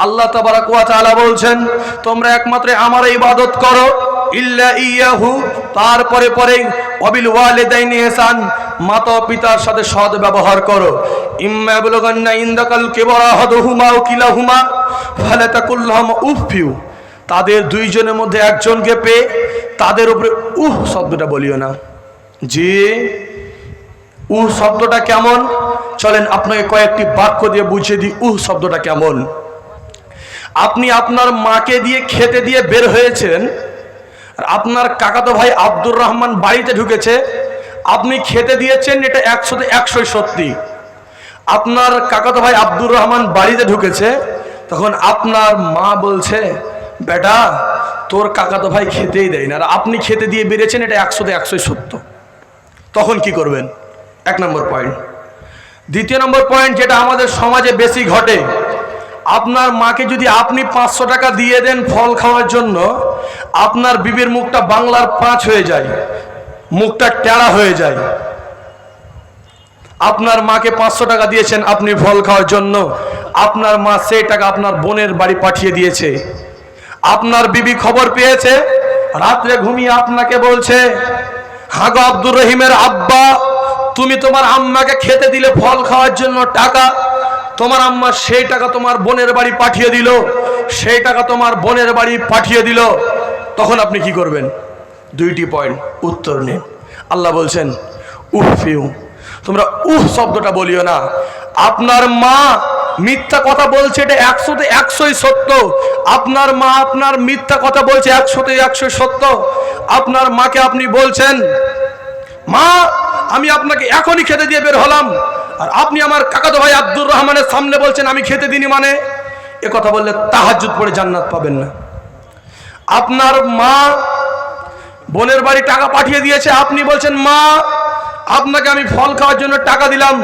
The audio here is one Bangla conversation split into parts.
আল্লাহ তাবারাক ওয়া তাআলা বলছেন তোমরা একমাত্র আমার ইবাদত করো ইল্লা ইয়াহু, তারপরে পরে ওয়াবিল ওয়ালিদাইনি ইহসান, মাতা পিতার সাথে সৎ ব্যবহার করো। ইম্মা ইয়াবলুগান্না ইনদাকাল কিবরা আহাদুহুমা আও কিলাহুমা ফালা তাকুল লাহুমা উফফিউ, তাদের দুইজনের মধ্যে একজনকে পেয়ে তাদের উপরে শব্দটা বলিও না। যে শব্দটা কেমন, চলেন আপনাকে কয়েকটি বাক্য দিয়ে বুঝিয়ে দিই শব্দটা কেমন। আপনি আপনার মাকে দিয়ে খেতে দিয়ে বের হয়েছেন, আর আপনার কাকাতো ভাই আব্দুর রহমান বাড়িতে ঢুকেছে, আপনি খেতে দিয়েছেন, এটা 100তে 100 সত্যি। আপনার কাকাতো ভাই আব্দুর রহমান বাড়িতে ঢুকেছে, তখন আপনার মা বলছে বেটা তোর কাকাতো ভাই খেতেই দেয় না, আর আপনি খেতে দিয়ে বেরিয়েছেন, এটা 100তে 100 সত্য। তখন কি করবেন? 1 নম্বর পয়েন্ট। 2 নম্বর পয়েন্ট, যেটা আমাদের সমাজে বেশি ঘটে, আপনার মাকে যদি আপনি 500 টাকা দিয়ে দেন ফল খাওয়ার জন্য, আপনার বিবির মুখটা বাংলার 5 হয়ে যায়, মুখটা টেরা হয়ে যায়। আপনার মাকে 500 টাকা দিয়েছেন আপনি ফল খাওয়ার জন্য, আপনার মা সেই টাকা আপনার বোনের বাড়ি পাঠিয়ে দিয়েছে। আপনার বিবি খবর পেয়েছে, রাত্রে ঘুমিয়ে আপনাকে বলছে হাগো আব্দুর রহিমের আব্বা, তুমি তোমার আম্মাকে খেতে দিলে ফল খাওয়ার জন্য টাকা, তোমার আম্মা সেই টাকা তোমার বোনের বাড়ি পাঠিয়ে দিল, সেই টাকা তোমার বোনের বাড়ি পাঠিয়ে দিল। তখন আপনি কি করবেন? 2টি পয়েন্ট, উত্তর নিন। আল্লাহ বলছেন উফিউ, তোমরা শব্দটা বলিও না। আপনার মা মিথ্যা কথা বলছে, এটা 100তে 100 সত্য। আপনার মা আপনার মিথ্যা কথা বলছে, 100তে 100 সত্য। আপনার মাকে আপনি বলছেন মা আমি আপনাকে এখনই খেতে দিয়ে বের হলাম, আর আপনি আমার কাকাতো ভাই আব্দুর রহমানের সামনে বলছেন আমি খেতে দিইনি, মানে এ কথা বললে তাহাজ্জুদ পড়ে জান্নাত পাবেন না। আপনার মা বোনের বাড়ি টাকা পাঠিয়ে দিয়েছে, আপনি বলছেন মা আপনাকে আমি ফল খাওয়ার জন্য টাকা দিলাম,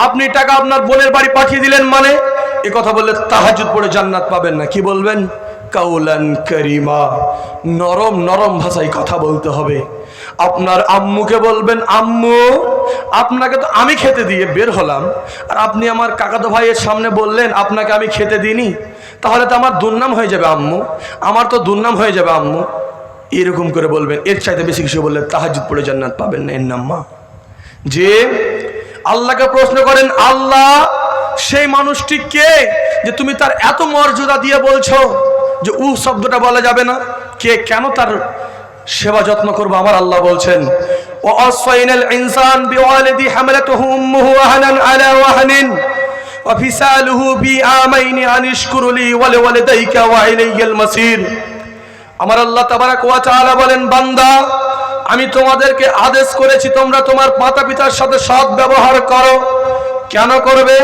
আপনি টাকা আপনার বোনের বাড়ি পাঠিয়ে দিলেন, মানে এ কথা বললে তাহাজ্জুদ পড়ে জান্নাত পাবেন না। কি বলবেন? কাউলান করিমা, নরম নরম ভাষায় কথা বলতে হবে। আপনার আম্মুকে বলবেন আম্মু আপনাকে তো আমি খেতে দিয়ে বের হলাম, আর আপনি আমার কাকাতো ভাইয়ের সামনে বললেন আপনাকে আমি খেতে দিইনি, তাহলে তো আমার দুর্নাম হয়ে যাবে আম্মু, আমার তো দুর্নাম হয়ে যাবে আম্মু। এরকম করে বলবেন। এর চাইতে বেশি কিছু বললে তাহাজ্জুদ পড়ে জান্নাত পাবেন না। এর নাম মা। যে আল্লাহকে প্রশ্ন করেন আল্লাহ সেই মানুষটি কে যে তুমি তার এত মর্যাদা দিয়ে বলছো যে শব্দটা বলা যাবে না? কে, কেন তার সেবা যত্ন করবো? আমার আল্লাহ বলছেন ওয়াসফাইনাল ইনসান বিওয়ালিদি হামালাতুহু উম্মুহু ওয়াহানান আলা ওয়াহানিন ওয়া ফিসালুহু বি আমাইনি আনিশকুরু লি ওয়া লিওয়ালিদাইকা ওয়া ইলাইয়াল মাসির। আমার আল্লাহ তাবারাক ওয়া তাআলা বলেন বান্দা আমি তোমাদেরকে আদেশ করেছি তোমরা তোমার মাতা পিতার সাথে সৎ ব্যবহার করো। কেন করবে?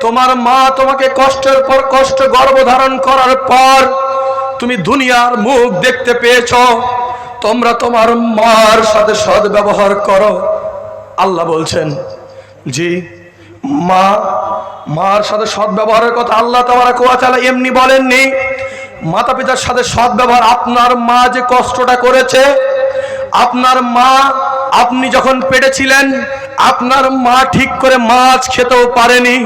তোমার মা তোমাকে কষ্টের পর কষ্ট গর্ভধারণ করার পর তুমি দুনিয়ার মুখ দেখতে পেয়েছো, তোমরা তোমার মার সাথে সৎ ব্যবহার করো। আল্লাহ বলছেন জি মার সাথে সৎ ব্যবহারের কথা আল্লাহ তাবারাক ওয়া তাআলা এমনি বলেননি। মাতা পিতার সাথে সৎ ব্যবহার, আপনার মা যে কষ্টটা করেছে, আপনার মা আপনি যখন পেটে ছিলেন আপনার মা ঠিক করে মাছ খেতেও পারেনি,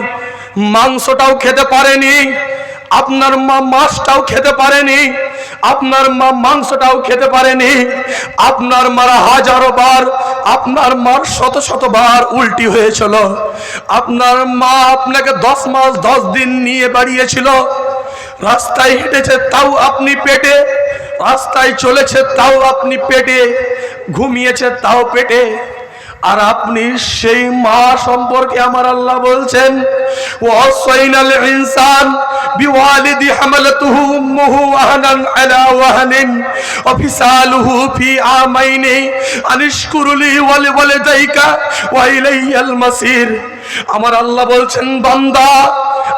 মাংসটাও খেতে পারেনি, আপনার মা মাছটাও খেতে পারেনি, আপনার মা মাংসটাও খেতে পারেনি। আপনার মারা হাজারো বার, আপনার মার শত শত বার উল্টি হয়েছিল। আপনার মা আপনাকে 10 মাস 10 দিন নিয়ে বাড়িয়েছিল। রাস্তায় হেঁটেছে তাও আপনি পেটে, রাস্তায় চলেছে তাও আপনি পেটে, ঘুমিয়েছে তাও পেটে। আর আপনি সেই মা সম্পর্কে আমার আল্লাহ বলছেন ওয়াসাইনাল ইনসান বিওয়ালিদি হামালাতুহু উম্মুহু ওয়াহানান আলা ওয়াহানিন ওয়া ফিসালুহু ফি আমাইনি আনিশকুরু লি ওয়া লিওয়ালিদাইকা ওয়া ইলাইয়াল মাসির। আমার আল্লাহ বলছেন বান্দা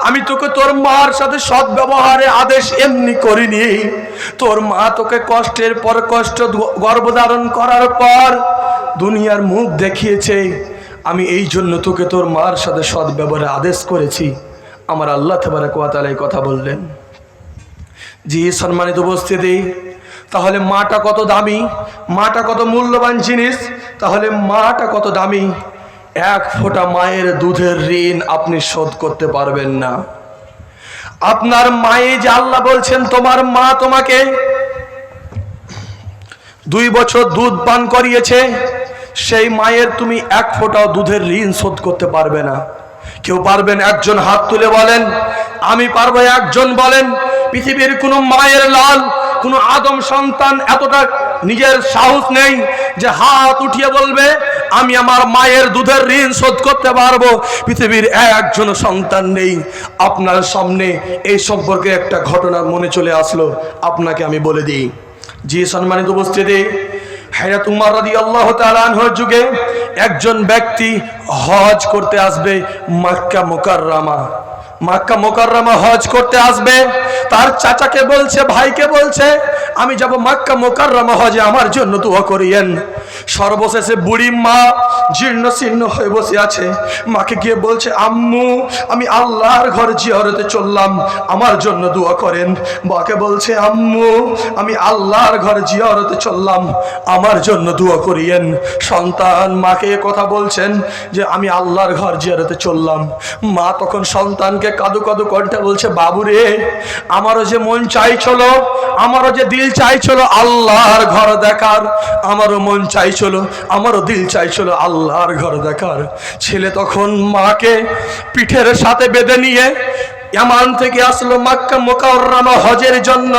আমি তোকে তোর মার সাথে সৎ ব্যবহারে আদেশ এমনি করিনি। তোর মা তোকে কষ্টের পর কষ্ট গর্ভধারণ করার পর দুনিয়ার মুখ দেখিয়েছে, আমি এই জন্য তোকে তোর মার সাথে সৎ ব্যবহারে আদেশ করেছি। আমার আল্লাহ তাবারাক ওয়া তাআলা এই কথা বললেন। জি সম্মানিত উপস্থিতি, তাহলে মাটা কত দামি, মাটা কত মূল্যবান জিনিস, তাহলে মাটা কত দামি। 1 ফোঁটা মায়ের দুধের ঋণ আপনি শোধ করতে পারবেন না। আপনার মায়ে যে আল্লাহ বলছেন তোমার মা তোমাকে 2 বছর দুধ পান করিয়েছে, সেই মায়ের তুমি 1 ফোঁটাও দুধের ঋণ শোধ করতে পারবে না। কেউ পারবেন? একজন হাত তুলে বলেন। আমি পারবো। একজন বলেন। পৃথিবীর কোনো মায়ের লাল, কোনো আদম সন্তান এতটা নিজের সাহস নেই যে হাত উঠিয়ে বলবে আমি আমার মায়ের দুধের ঋণ শোধ করতে পারবো। পৃথিবীর একজন সন্তান নেই। আপনার সামনে এই সম্পর্কে একটা ঘটনা মনে চলে আসলো, আপনাকে আমি বলে দিই। জি সম্মানিত উপস্থিতি, হযরত উমর রাদিয়াল্লাহু তাআলা আনহুর যুগে একজন ব্যক্তি হজ করতে আসবে মক্কা মুকাররমা। মক্কা মুকাররমা হজ করতে আসবে। তার চাচাকে বলছে, ভাইকে বলছে, আমি যাব মক্কা মুকাররমা হজে, আমার জন্য দোয়া করিয়েন। সর্বশেষে বুড়ি মা জীর্ণ শীর্ণ হয়ে বসে আছে। মাকে গিয়ে বলছে, আম্মু আমি আল্লাহর ঘর জিয়ারতে চললাম, আমার জন্য দোয়া করেন। মাকে বলছে, আম্মু আমি আল্লাহর ঘর জিয়ারতে চললাম, আমার জন্য দোয়া করিয়েন। সন্তান মাকে কথা বলছেন যে আমি আল্লাহর ঘর জিয়ারতে চললাম। মা তখন সন্তানকে কাঁদু কাঁদু কণ্ঠে বলছে, বাবুরে আমারও যে মন চাইছিল, আমারও যে দিল চাইছিল আল্লাহর ঘর দেখার, আমারও মন চাইছিল, আমারও দিল চাইছিল আল্লাহর ঘর দেখার। ছেলে তখন মাকে পিঠের সাথে বেঁধে নিয়ে ইয়ামান থেকে আসলো মক্কা মুকাররমা হজের জন্য।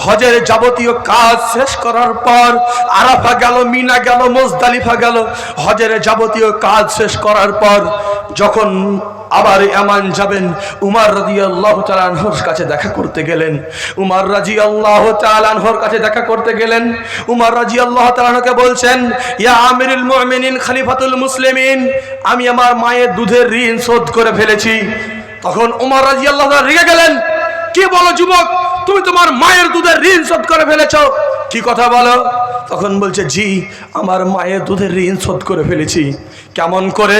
হজের যাবতীয় কাজ শেষ করার পর আরাফা গেল, মিনা গেল, মুজদালিফা গেল। হজের যাবতীয় কাজ শেষ করার পর যখন আবার ইয়ামান যাবেন, উমর রাদিয়াল্লাহু তাআলা আনহুর কাছে দেখা করতে গেলেন। উমর রাদিয়াল্লাহু তাআলা আনহুর কাছে দেখা করতে গেলেন। উমর রাদিয়াল্লাহু তাআলা আনহুকে বলছেন, ইয়া আমিরুল মুমিনিন খলিফাতুল মুসলিমিন, আমি আমার মায়ের দুধের ঋণ শোধ করে ফেলেছি। তখন উমর রাদিয়াল্লাহু তাআলা রেগে গেলেন। কি বলো যুবক, তুমি তোমার মায়ের দুধের ঋণ শোধ করে ফেলেছো? কি কথা বলো? তখন বলছে, জি আমার মায়ের দুধের ঋণ শোধ করে ফেলেছি। কেমন করে?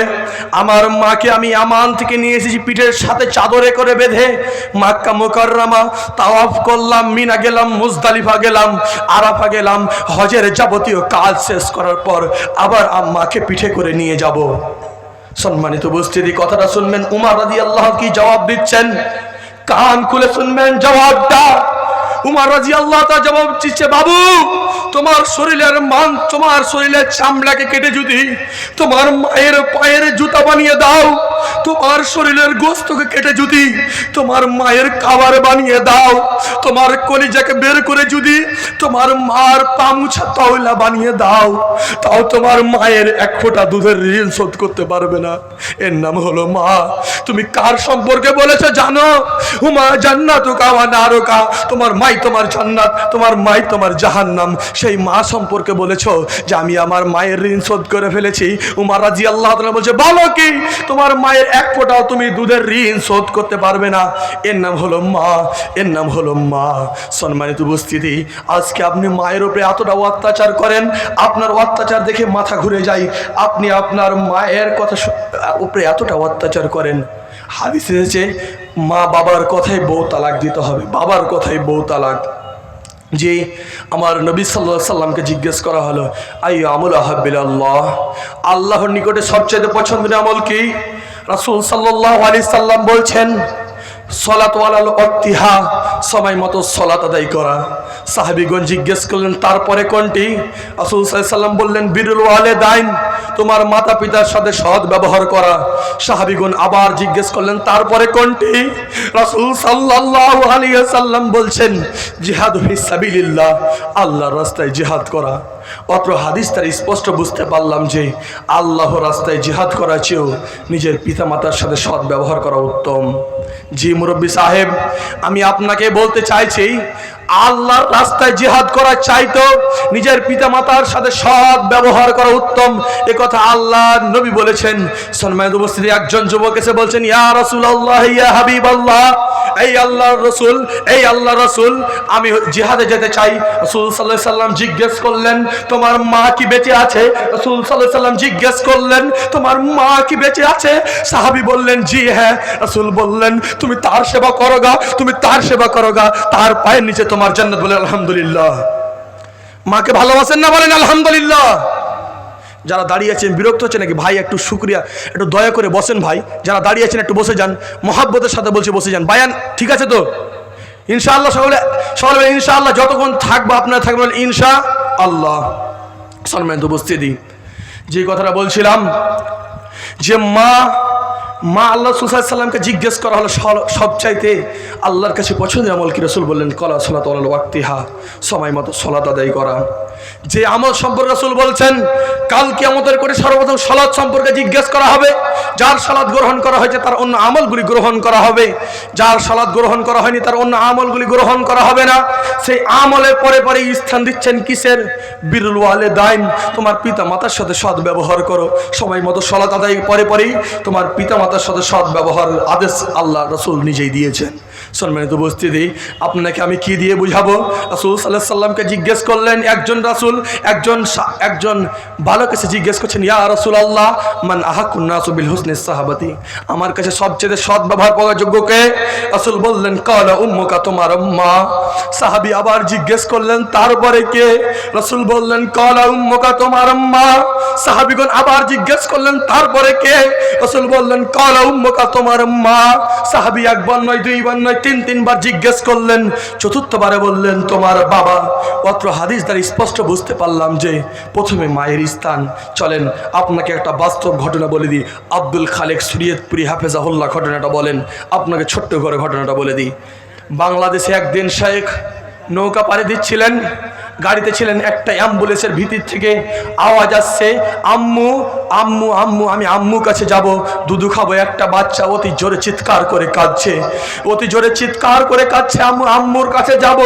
আমার মাকে আমি ইয়ামান থেকে নিয়ে এসেছি পিঠের সাথে চাদরে করে বেঁধে, মক্কা মুকাররমা তাওয়াফ করলাম, মিনা গেলাম, মুজদালিফা গেলাম, আরাফা গেলাম। হজের যাবতীয় কাজ শেষ করার পর আবার আম্মাকে পিঠে করে নিয়ে যাব। সম্মানিত উপস্থিতি, কথাটা শুনবেন উমর রাদিয়াল্লাহু কি জবাব দিচ্ছেন, কান খুলে শুনবেন জবাবটা। উমর রাদিয়াল্লাহু তাআলা জবাব দিচ্ছে, বাবু তোমার শরীরের মান, তোমার শরীরের চামড়াকে কেটে যদি তোমার মায়ের পায়ের জুতা বানিয়ে দাও, তোমার শরীরের গোশতকে কেটে যদি তোমার মায়ের খাবার বানিয়ে দাও, তোমার কলিজাকে বের করে যদি তোমার মার পা মুছা তওলা বানিয়ে দাও, তাও তোমার মায়ের 1 ফোঁটা দুধের ঋণ শোধ করতে পারবে না। এর নাম হলো মা। তুমি কার সম্পর্কে বলেছো জানো? হুমা জান্নাতুকা ওয়া নারুকা, তোমার মাই তোমার জান্নাত, তোমার মাই তোমার জাহান্নাম। সেই মা সম্পর্কে বলেছো যে আমি আমার মায়ের ঋণ শোধ করে ফেলেছি। উমর রাদিয়াল্লাহু তাআলা বলছে, বলো কি তোমার মায়ের 1 ফোঁটাও তুমি দুধের ঋণ শোধ করতে পারবে না? এর নাম হলো মা, এর নাম হলো মা। সম্মানিত উপস্থিতি, আজকে আপনি মায়ের উপরে এতটা অত্যাচার করেন, আপনার অত্যাচার দেখে মাথা ঘুরে যায়। আপনি আপনার মায়ের কথা উপরে এতটা অত্যাচার করেন। হাদিস এসেছে মা বাবার কথায় বউ তালাক দিতে হবে, বাবার কথায় বউ তালাক। যে আমার নবী সাল্লাল্লাহু আলাইহি সাল্লামকে জিজ্ঞেস করা হলো, আইয়ু আমল আহাব্বিল আল্লাহ, আল্লাহর নিকটে সবচেয়ে পছন্দের আমল কি? রাসূল সাল্লাল্লাহু আলাইহি সাল্লাম বলছেন, সলাত ওয়ালাল ওয়াক্তিহা, সময় মতো সলাত আদায় করা। সাহাবীগণ জিজ্ঞেস করলেন, তারপরে কোনটি? রাসূল সাল্লাল্লাহু আলাইহি সাল্লাম বললেন, বিরুল ওয়ালিদাইন, তোমার মাতা পিতার সাথে সৎ ব্যবহার করা। সাহাবীগণ আবার জিজ্ঞেস করলেন, তারপরে কোনটি? রাসূল সাল্লাল্লাহু আলাইহি সাল্লাম বলছেন, জিহাদ ফিস সাবিলিল্লাহ, আল্লাহর রাস্তায় জিহাদ করা। অত্র হাদিস তার স্পষ্ট বুঝতে পারলাম যে আল্লাহর রাস্তায় জিহাদ করার চেয়েও নিজের পিতামাতার সাথে সৎ ব্যবহার করা উত্তম। জি মুরব্বী সাহেব, আমি আপনাকে বলতে চাইছি, আল্লাহর রাস্তায় জিহাদ করা চাইতো নিজের পিতামাতার সাথে সৎ ব্যবহার করা উত্তম। এ কথা আল্লাহ নবী বলেছেন। সম্মানিত উপস্থিতি, একজন যুবক এসে বলছেন, ইয়া রাসূলুল্লাহ, ইয়া হাবিবাল্লাহ, এই আল্লাহর রাসূল, এই আল্লাহর রাসূল, আমি জিহাদে যেতে চাই। রাসূল সাল্লাল্লাহু আলাইহি সাল্লাম জিজ্ঞেস করলেন, তোমার মা কি বেঁচে আছে? রাসূল সাল্লাল্লাহু আলাইহি সাল্লাম জিজ্ঞেস করলেন, তোমার মা কি বেঁচে আছে? সাহাবী বললেন, জি হ্যাঁ। রাসূল বললেন, তুমি তার সেবা করোগা, তুমি তার সেবা করোগা, তার পায়ের নিচে তোমার জান্নাত। বলে আলহামদুলিল্লাহ। মাকে ভালোবাসেন না? বলেন আলহামদুলিল্লাহ। যারা দাঁড়িয়ে আছেন বিরক্ত হচ্ছে নাকি? ভাই একটু শুক্রিয়া, একটু দয়া করে বসেন ভাই। যারা দাঁড়িয়ে আছেন একটু বসে যান, মহাব্বতের সাথে বলছি বসে যান। বায়ান ঠিক আছে তো ইনশাআল্লাহ? সকলে সকলে ইনশাআল্লাহ। যতক্ষণ থাকবো আপনারা থাকবেন ইনশাআল্লাহ। সম্মানিত উপস্থিতি, যে কথাটা বলছিলাম যে মা আল্লাহ রাসূল সাল্লাল্লাহু আলাইহি সাল্লামকে জিজ্ঞেস করা হলো সবচাইতে আল্লাহর কাছে পছন্দের আমল কি? রাসূল বললেন কলা সালাতু আলা ওয়াক্তিহা, সময় মতো সালাত আদায় করা। যে আমল সম্পর্কে রাসূল বলছেন কাল কিয়ামতের করে সর্বপ্রথম সালাত সম্পর্কে জিজ্ঞেস করা হবে। যার সালাত গ্রহণ করা হয়েছে তার অন্য আমলগুলি গ্রহণ করা হবে, যার সালাত গ্রহণ করা হয়নি তার অন্য আমলগুলি গ্রহণ করা হবে না। সেই আমলের পরে পরে স্থান দিচ্ছেন কিসের? বিরুল ওয়ালিদাইন, তোমার পিতা মাতার সাথে সৎ ব্যবহার করো। সময় মতো সালাত আদায় পরে পরেই তোমার পিতা মাতার সাথে সৎ ব্যবহারের আদেশ আল্লাহ রাসূল নিজেই দিয়েছেন। সম্মানিত উপস্থিতি, আপনাকে আমি কি দিয়ে বুঝাবো? রাসূল সাল্লাল্লাহু আলাইহি সাল্লামকে জিজ্ঞেস করলেন একজন রাসূল, একজন বালক এসে জিজ্ঞেস করছেন ইয়া রাসূলুল্লাহ মান আহাক্কুন নাসু বিল হুসনি সাহাবাতি, আমার কাছে সবচেয়ে সৎ ব্যবহার পাওয়ার যোগ্য কে? রাসূল বললেন কালা উম্মুকা, তোমার মা। সাহাবী আবার জিজ্ঞেস করলেন তারপরে কে? রাসূল বললেন কালা উম্মুকা, তোমার মা। সাহাবীগণ আবার জিজ্ঞেস করলেন তারপরে কে? রাসূল বললেন কালা উম্মুকা, তোমার মা। সাহাবী একবার নয় দুইবার নয় তিনবার জিজ্ঞেস করলেন, চতুর্থবারে বললেন তোমার বাবা। অত্র হাদিস দ্বারা স্পষ্ট বুঝতে পারলাম যে প্রথমে মায়ের স্থান। চলেন আপনাকে একটা বাস্তব ঘটনা বলে দিই। আব্দুল খালেক শরীয়তপুরি হাফেজাহুল্লাহ ঘটনাটা বলেন, আপনাকে ছোট্ট করে ঘটনাটা বলে দিই। বাংলাদেশে একদিন শেখ নৌকা পাড়ি দিচ্ছিলেন, গাড়িতে ছিলেন, একটা অ্যাম্বুলেন্সের ভিতর থেকে আওয়াজ আসছে আম্মু আম্মু আম্মু, আমি আম্মুর কাছে যাব, দুধু খাবো। একটা বাচ্চা অতি জোরে চিৎকার করে কাঁদছে, অতি জোরে চিৎকার করে কাঁদছে, আম্মু আম্মুর কাছে যাব,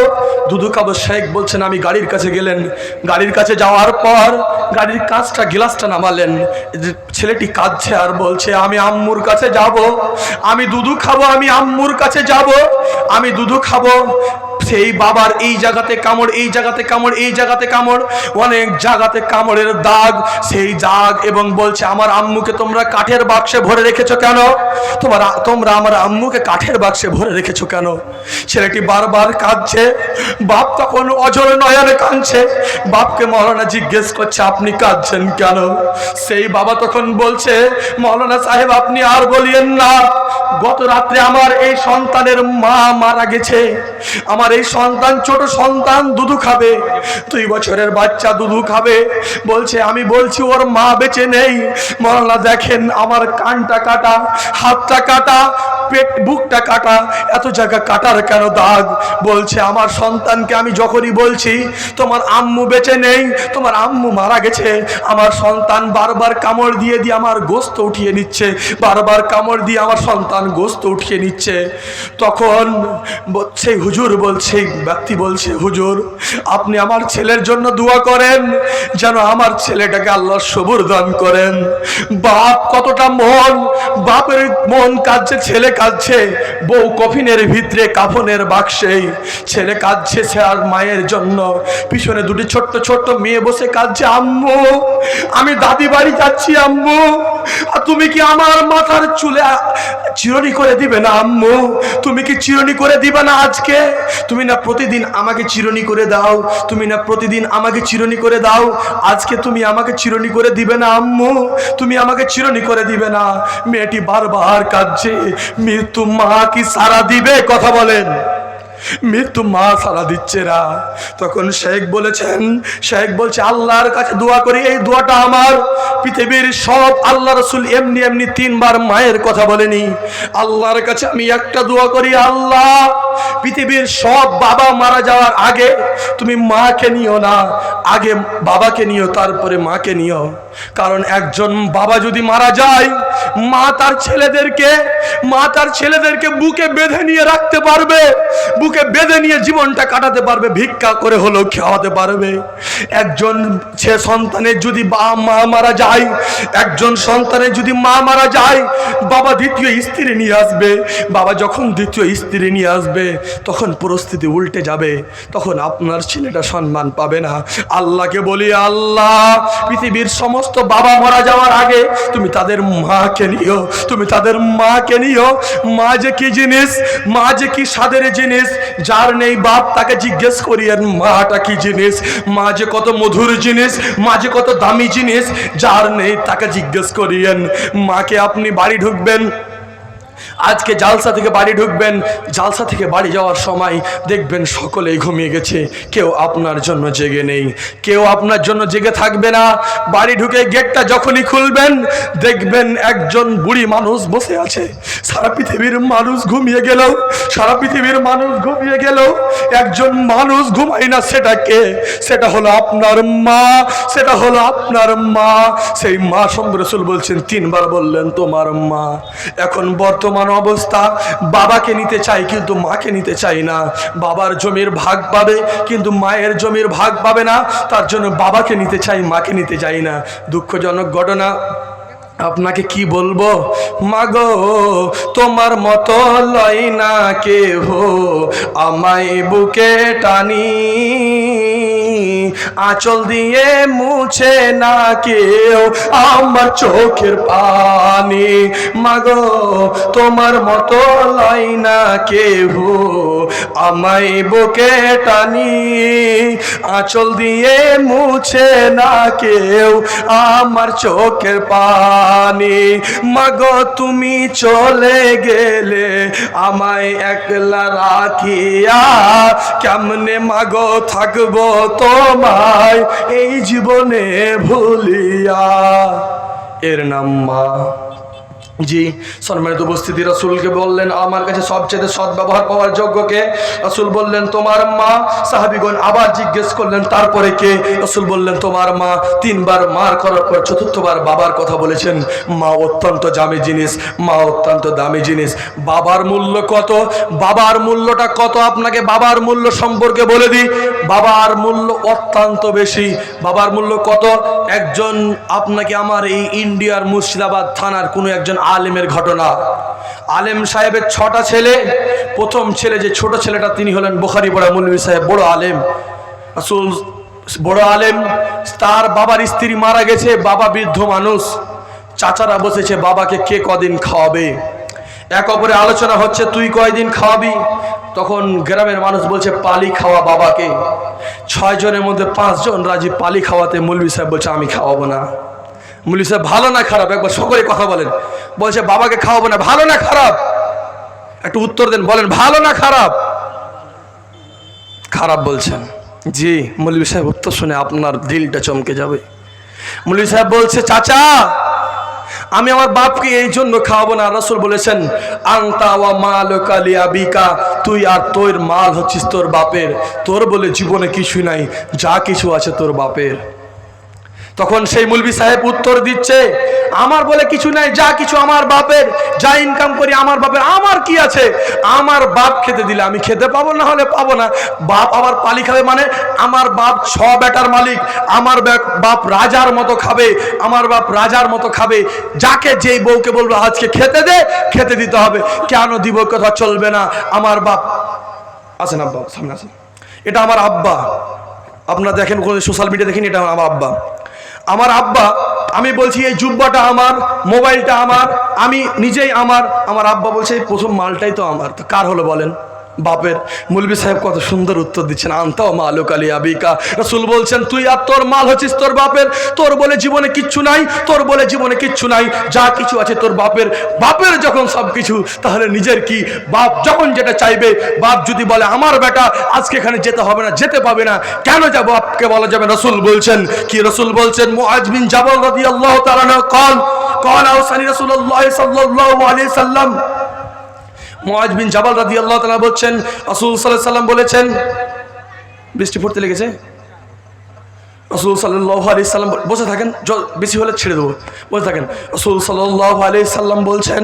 দুধু খাবো। শেখ বলছেন আমি গাড়ির কাছে গেলেন, গাড়ির কাছে যাওয়ার পর গাড়ির কাঁচটা গ্লাসটা নামালেন, ছেলেটি কাঁদছে আর বলছে আমি আম্মুর কাছে যাব, আমি দুধু খাবো, আমি আম্মুর কাছে যাব, আমি দুধু খাবো। সেই বাবার এই জায়গাতে কামড়, এই জায়গাতে কামড়, এই জায়গাতে কামড়, অনেক জায়গাতে কামড়ের দাগ, সেই দাগ, এবং বলছে আমার আম্মুকে তোমরা কাঠের বাক্সে ভরে রেখেছো কেন? তোমরা আমার আম্মুকে কাঠের বাক্সে ভরে রেখেছো কেন? ছেলেটি বারবার কাঁদছে, বাপ তখন অজর নয়নে কাঁদছে। বাপকে মৌলানা জিজ্ঞেস করছে আপনি কাঁদছেন কেন? সেই বাবা তখন বলছে মৌলানা সাহেব আপনি আর বলিয়েন না, গত রাত্রে আমার এই সন্তানের মা মারা গেছে। আমার এই সন্তান, ছোট সন্তান দুধু খাবে, 2 বছরের বাচ্চা দুধু খাবে। বলছে আমি বলছি ওর মা বেঁচে নেই। মৌলানা দেখেন আমার কানটা কাটা, হাতটা কাটা, পেট বুকটা কাটা, এত জায়গা কাটার কেন দাগ? বলছে আমার সন্তানকে আমি যখনই বলছি তোমার আম্মু বেঁচে নেই, তোমার আম্মু মারা গেছে, আমার সন্তান বারবার কামড় দিয়ে দিয়ে আমার গোস্ত উঠিয়ে নিচ্ছে, বারবার কামড় দিয়ে আমার সন্তান গোস্ত উঠিয়ে নিচ্ছে। তখন সেই হুজুর বলছে, ব্যক্তি বলছে হুজুর আপনি আমার ছেলের জন্য দোয়া করেন যেন আমার ছেলেটাকে আল্লাহ সবুর দান করেন। বাপ কতটা মন, বাপের মন কাঁদছে, ছেলে কাঁদছে, বউ কফিনের ভিতরে কাফনের বাক্সে, ছেলে কাঁদছে সে আর মায়ের জন্য। পিছনে 2টি ছোট্ট ছোট্ট মেয়ে বসে কাঁদছে আম্মু আমি দাদি বাড়ি যাচ্ছি আম্মু, আর তুমি কি আমার মাথার চুলে চিরুনি করে দিবে না আম্মু? তুমি কি চিরুনি করে দিবে না আজকে? তুমি না প্রতিদিন আমাকে চিরুনি করে দাও, তুমি না প্রতিদিন আমাকে চিরুনি করে দাও, আজকে তুমি আমাকে চিরুনি করে দিবে না আম্মু? তুমি আমাকে চিরুনি করে দিবে না? মেয়েটি বারবার কাঁদছে। মৃত্যু মা কি সারা দিবে? কথা বলেন, মৃত্যু মা সারা দিচ্ছে না। তখন শেখ বলছে আল্লাহর কাছে দোয়া করি, এই দোয়াটা আমার পৃথিবীর সব আল্লাহ রাসূল এমনি 3 বার মায়ের কথা বলেনি। আল্লাহর কাছে আমি একটা দোয়া করি, আল্লাহ পৃথিবীর সব বাবা মারা যাওয়ার আগে তুমি মাকে নিও না, আগে বাবাকে নিও তারপরে মাকে নিও। কারণ একজন বাবা যদি মারা যায়, মা তার ছেলেদেরকে বুকে বেঁধে নিয়ে রাখতে পারবে, বুকে বেঁধে নিয়ে জীবনটা কাটাতে পারবে, ভিক্ষা করে হলেও খাওয়াতে পারবে। একজন সন্তানের যদি মা মারা যায়, একজন সন্তানের যদি মা মারা যায়, বাবা দ্বিতীয় স্ত্রী নিয়ে আসবে। বাবা যখন দ্বিতীয় স্ত্রী নিয়ে আসবে তখন পরিস্থিতি উল্টে যাবে, তখন আপনার ছেলেটা সম্মান পাবে না। আল্লাহকে বলি আল্লাহ পৃথিবীর সমস্ত বাবা মারা যাওয়ার আগে তুমি তাদের মাকে নিও, তুমি তাদের মাকে নিও। মা যে কি জিনিস, মা যে কি স্বাদের জিনিস, যার নেই বাপ তাকে জিজ্ঞেস করিয়েন মাটা কি জিনিস, মা যে কত মধুর জিনিস, মা যে কত দামি জিনিস। যার নেই তাকে জিজ্ঞেস করিয়েন। মাকে আপনি বাড়ি ঢুকবেন, আজকে জালসা থেকে বাড়ি ঢুকবেন, জালসা থেকে বাড়ি যাওয়ার সময় দেখবেন সকলেই ঘুমিয়ে গেছে, কেউ আপনার জন্য জেগে নেই, কেউ আপনার জন্য জেগে থাকবে না। বাড়ি ঢুকে গেটটা যখনই খুলবেন দেখবেন একজন বুড়ি মানুষ বসে আছে। সারা পৃথিবীর মানুষ ঘুমিয়ে গেলেও, সারা পৃথিবীর মানুষ ঘুমিয়ে গেলেও একজন মানুষ ঘুমায় না, সেটা কে? সেটা হলো আপনার মা, সেটা হলো আপনার মা। সেই মা সম্পর্কে রাসূল বলছেন, 3 বার বললেন তোমার মা। এখন বর্তমান অবস্থা, বাবাকে নিতে চাই কিন্তু মাকে নিতে চাই না। বাবার জমির ভাগ পাবে কিন্তু মায়ের জমির ভাগ পাবে না, তার জন্য বাবাকে নিতে চাই, মাকে নিতে চাই না। দুঃখজনক ঘটনা। আপনাকে কি বলবো, মাগো তোমার মতো লয় না কেহ আমায় বুকে টানি, আঁচল দিয়ে মুছে না কেউ আমার চোখের পানি। মাগো তোমার মতো লয় না কেহ আমায় বুকে টানি, আঁচল দিয়ে মুছে না কেউ আমার চোখের পানি। মাগো তুমি চলে গেলে আমায় একলা রাখিয়া, কেমনে মাগো থাকবো তোমায় এই জীবনে ভুলিয়া। এর নাম মা। জি সম্মানিত উপস্থিতি, রাসূলকে বললেন আমার কাছে সবচেয়ে সৎ ব্যবহার পাওয়ার যোগ্যকে? রাসূল বললেন তোমার মা। সাহাবীগণ আবার জিজ্ঞেস করলেন তারপরে কে? রাসূল বললেন তোমার মা। 3 বার মার করার পর 4র্থবার বাবার কথা বলেছেন। মা অত্যন্ত দামি জিনিস, মা অত্যন্ত দামি জিনিস। বাবার মূল্য কত, বাবার মূল্যটা কত আপনাকে বাবার মূল্য সম্পর্কে বলে দিই। বাবার মূল্য অত্যন্ত বেশি। বাবার মূল্য কত? একজন আপনাকে আমার এই ইন্ডিয়ার মুর্শিদাবাদ থানার কোনো একজন আলেমের ঘটনা। আলেম সাহেবের 6টা ছেলে। প্রথম ছেলে যে ছোট ছেলেটা তিনি হলেন বুখারী পড়া মৌলভী সাহেব, বড় আলেম। রাসূল বড় আলেম, তার বাবার স্ত্রী মারা গেছে, বাবা বৃদ্ধ মানুষ। চাচারা বসেছে বাবাকে কে কদিন খাওয়াবে। এক অপরে আলোচনা হচ্ছে তুই কয়দিন খাওয়াবি। তখন গ্রামের মানুষ বলছে পালি খাওয়া বাবাকে। 6 জনের মধ্যে 5 জন রাজি পালি খাওয়াতে। মৌলভী সাহেব বলছে আমি খাওয়াবো না। মৌলভী সাহেব ভালো না খারাপ একবার সকলে কথা বলেন। বলছে বাবাকে খাওয়াবো না। ভালো না খারাপ? একটু উত্তর দেন, বলেন ভালো না খারাপ? খারাপ বলছেন। জি। মৌলভী সাহেব উত্তর শুনে আপনার দিলটা চমকে যাবে। মৌলভী সাহেব বলছে চাচা আমি আমার বাপকে এই জন্য খাওয়াবো না। রাসূল বলেছেন আনতা ওয়া মালুকা লিআবিকা, তুই আর তোর মাল হচ্ছিস তোর বাপের, তোর বলে জীবনে কিছু নাই, যা কিছু আছে তোর বাপের। তখন সেই মৌলভী সাহেব উত্তর দিচ্ছে আমার বলে কিছু নাই, যা কিছু আমার বাপের, যা ইনকাম করি আমার বাপের, আমার কি আছে? আমার বাপ খেতে দিলে আমি খেতে পাবো, না হলে পাবো না। বাপ আবার পালি খাবে মানে আমার বাপ 6 বেটার মালিক, আমার বাপ রাজার মতো খাবে, আমার বাপ রাজার মতো খাবে। যাকে যেই বউকে বলবো আজকে খেতে দে, খেতে দিতে হবে। কেন দিব কথা চলবে না। আমার বাপ আছেন, আব্বা সামনে আছেন, এটা আমার আব্বা। আপনারা দেখেন কোন সোশ্যাল মিডিয়া দেখেন, এটা আমার আব্বা। আমার আব্বা, আমি বলছি এই জুব্বাটা আমার, মোবাইলটা আমার, আমি নিজেই আমার। আমার আব্বা বলছে এই প্রথম মালটাই তো আমার। তো কার হলো বলেন? বাপের। মৌলভী সাহেব কত সুন্দর উত্তর দিচ্ছেন আনতাও মালুকা লিআবিকা। রাসূল বলছেন তুই আর তোর মাল হচ্ছিস তোর বাপের, তোর বলে জীবনে কিচ্ছু নাই, তোর বলে জীবনে কিচ্ছু নাই, যা কিছু আছে তোর বাপের। বাপের যখন সব কিছু তাহলে নিজের কি? বাপ যখন যেটা চাইবে, বাপ যদি বলে আমার বেটা আজকে এখানে যেতে হবে না, যেতে পাবে না, কেন যাবো? বাপকে বলা যাবে। রাসূল বলছেন কি? রাসূল বলছেন মুআয বিন জাবাল রাদিয়াল্লাহু তাআলা قال আওসানি রাসূলুল্লাহ সাল্লাল্লাহু আলাইহি সাল্লাম। মুআয বিন জাবাল রাদিয়াল্লাহু তাআলা বলছেন রাসূল সাল্লাল্লাহু আলাইহি সাল্লাম বলেছেন, বৃষ্টি পড়তে লেগেছে। রাসূল সাল্লাল্লাহু আলাইহি সাল্লাম বসে থাকেন, বেশি হলে ছেড়ে দেবো, বসে থাকেন। রাসূল সাল্লাল্লাহু আলাইহি সাল্লাম বলছেন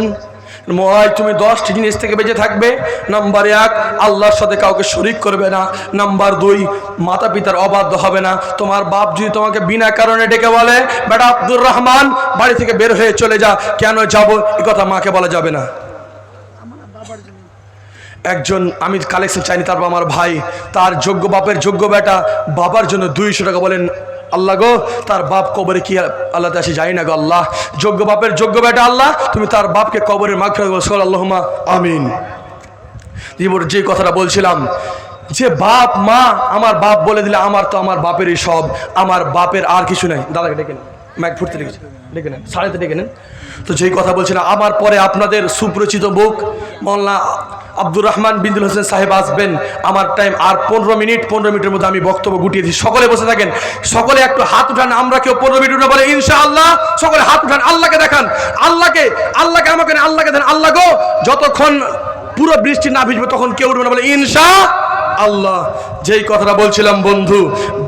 মুআয তুমি 10টি জিনিস থেকে বেঁচে থাকবে। নাম্বার 1 আল্লাহর সাথে কাউকে শরীক করবে না। নাম্বার 2 মাতা পিতার অবাধ্য হবে না। তোমার বাপ যদি তোমাকে বিনা কারণে ডেকে বলে বেটা আব্দুর রহমান বাড়ি থেকে বের হয়ে চলে যা, কেন যাব এই কথা মাকে বলা যাবে না। একজন আমি কালেকশন চাইনি, তারপর আমার ভাই তার যোগ্য বাপের যোগ্য বেটা বাবার জন্য 200 টাকা বলেন আল্লাহ গো তার বাপ কবরে কি আল্লাহতে আসে যাই না গো আল্লাহ, যোগ্য বাপের যোগ্য বেটা আল্লাহ তুমি তার বাপকে কবরের মাগফিরাত বলো আল্লাহুম্মা আমিন। যে কথাটা বলছিলাম, যে বাপ মা, আমার বাপ বলে দিলে আমার তো আমার বাপেরই সব, আমার বাপের আর কিছু নাই। দাদাকে ডেকে নেন, ম্যাক ফুটতে ডেকে নেন, সাড়েতে ডেকে নেন। তো যেই কথা বলছিলাম, আমার পরে আপনাদের সুপরিচিত বুক মোল্লা আব্দুর রহমান বিন্দুল হোসেন সাহেব আসবেন। আমার টাইম আর 15 মিনিট, 15 মিনিটের মধ্যে আমি বক্তব্য গুটিয়ে দিই। সকলে বসে থাকেন, সকলে একটু হাত উঠান। আমরা কেউ 15 মিনিট উঠে বলে ইনশাআল্লাহ, সকলে হাত উঠান, আল্লাহকে দেখান, আল্লাহকে আমাকে আল্লাহকে দেন। আল্লাহ গো, যতক্ষণ পুরো বৃষ্টি না ভিজবে তখন কেউ উঠবে না বলে ইনশাআল্লাহ। যেই কথাটা বলছিলাম বন্ধু,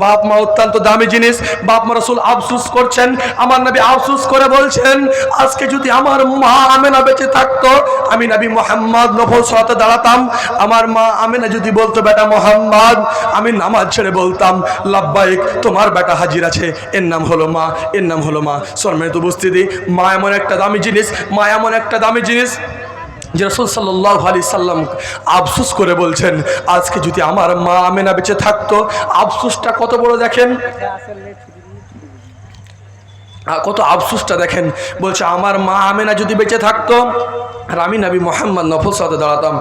বাপ মা অত্যন্ত দামি জিনিস। বাপ মা রাসূল আফসোস করছেন, আমার নবী আফসোস করে বলছেন, আজকে যদি আমার মা আমেনা বেঁচে থাকতো, আমি নবী মুহাম্মদ নফল সালাতে দাঁড়াতাম। আমার মা আমেনা যদি বলতো বেটা মুহাম্মদ, আমি নামাজ ছেড়ে বলতাম লাব্বাইক, তোমার বেটা হাজির আছে, এর নাম হলো মা, এর নাম হলো মা। সম্মানিত উপস্থিতি, মা এমন একটা দামি জিনিস, মা এমন একটা দামি জিনিস যে রাসূল সাল্লাল্লাহু আলাইহি সাল্লাম আফসোস করে বলছেন, আজকে যদি আমার মা আমেনা বেঁচে থাকতো। আফসোসটা কত বড় দেখেন, কত আফসোসটা দেখেন। বলছে আমার মা আমেনা যদি বেঁচে থাকতো আর আমি নবী মুহাম্মদ নফল সালাতে দাঁড়াতাম।